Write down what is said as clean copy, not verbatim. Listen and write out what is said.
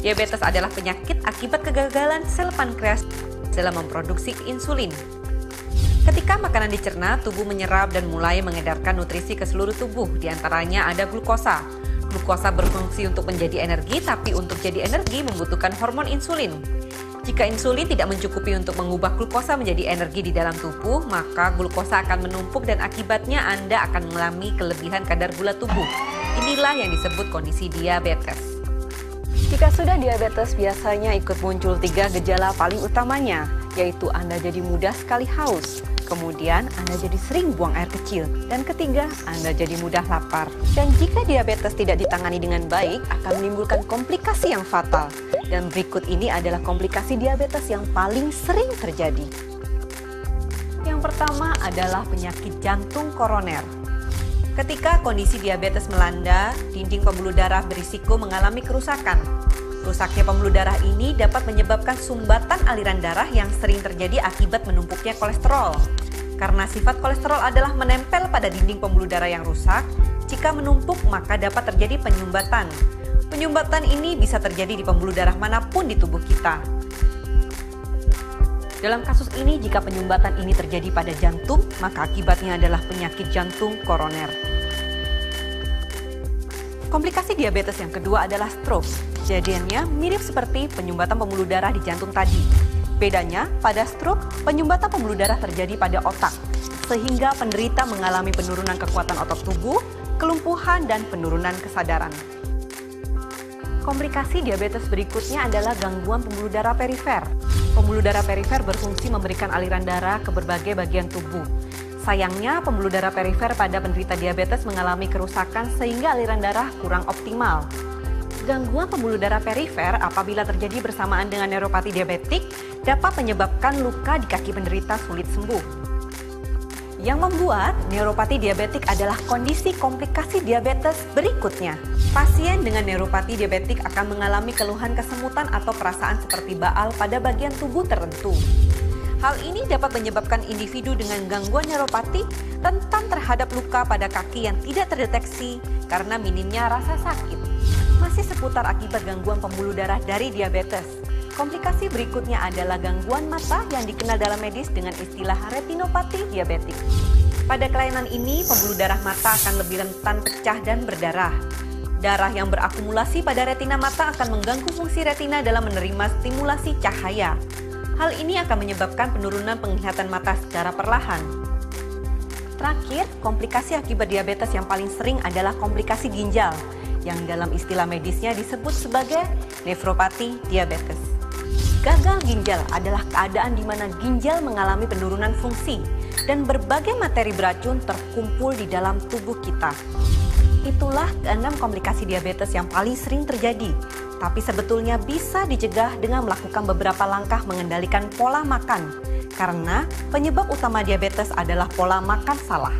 Diabetes adalah penyakit akibat kegagalan sel pankreas dalam memproduksi insulin. Ketika makanan dicerna, tubuh menyerap dan mulai mengedarkan nutrisi ke seluruh tubuh, diantaranya ada glukosa. Glukosa berfungsi untuk menjadi energi, tapi untuk jadi energi membutuhkan hormon insulin. Jika insulin tidak mencukupi untuk mengubah glukosa menjadi energi di dalam tubuh, maka glukosa akan menumpuk dan akibatnya Anda akan mengalami kelebihan kadar gula tubuh. Inilah yang disebut kondisi diabetes. Jika sudah diabetes, biasanya ikut muncul 3 gejala paling utamanya, yaitu Anda jadi mudah sekali haus, kemudian Anda jadi sering buang air kecil, dan ketiga, Anda jadi mudah lapar. Dan jika diabetes tidak ditangani dengan baik, akan menimbulkan komplikasi yang fatal. Dan berikut ini adalah komplikasi diabetes yang paling sering terjadi. Yang pertama adalah penyakit jantung koroner. Ketika kondisi diabetes melanda, dinding pembuluh darah berisiko mengalami kerusakan. Rusaknya pembuluh darah ini dapat menyebabkan sumbatan aliran darah yang sering terjadi akibat menumpuknya kolesterol. Karena sifat kolesterol adalah menempel pada dinding pembuluh darah yang rusak, jika menumpuk maka dapat terjadi penyumbatan. Penyumbatan ini bisa terjadi di pembuluh darah manapun di tubuh kita. Dalam kasus ini, jika penyumbatan ini terjadi pada jantung, maka akibatnya adalah penyakit jantung koroner. Komplikasi diabetes yang kedua adalah stroke. Kejadiannya mirip seperti penyumbatan pembuluh darah di jantung tadi. Bedanya, pada stroke, penyumbatan pembuluh darah terjadi pada otak, sehingga penderita mengalami penurunan kekuatan otot tubuh, kelumpuhan, dan penurunan kesadaran. Komplikasi diabetes berikutnya adalah gangguan pembuluh darah perifer. Pembuluh darah perifer berfungsi memberikan aliran darah ke berbagai bagian tubuh. Sayangnya, pembuluh darah perifer pada penderita diabetes mengalami kerusakan sehingga aliran darah kurang optimal. Gangguan pembuluh darah perifer apabila terjadi bersamaan dengan neuropati diabetik dapat menyebabkan luka di kaki penderita sulit sembuh. Yang membuat neuropati diabetik adalah kondisi komplikasi diabetes berikutnya. Pasien dengan neuropati diabetik akan mengalami keluhan kesemutan atau perasaan seperti baal pada bagian tubuh tertentu. Hal ini dapat menyebabkan individu dengan gangguan neuropati rentan terhadap luka pada kaki yang tidak terdeteksi karena minimnya rasa sakit. Masih seputar akibat gangguan pembuluh darah dari diabetes. Komplikasi berikutnya adalah gangguan mata yang dikenal dalam medis dengan istilah retinopati diabetik. Pada kelainan ini, pembuluh darah mata akan lebih rentan pecah dan berdarah. Darah yang berakumulasi pada retina mata akan mengganggu fungsi retina dalam menerima stimulasi cahaya. Hal ini akan menyebabkan penurunan penglihatan mata secara perlahan. Terakhir, komplikasi akibat diabetes yang paling sering adalah komplikasi ginjal, yang dalam istilah medisnya disebut sebagai nefropati diabetes. Gagal ginjal adalah keadaan di mana ginjal mengalami penurunan fungsi dan berbagai materi beracun terkumpul di dalam tubuh kita. Itulah 6 komplikasi diabetes yang paling sering terjadi, tapi sebetulnya bisa dicegah dengan melakukan beberapa langkah mengendalikan pola makan, karena penyebab utama diabetes adalah pola makan salah.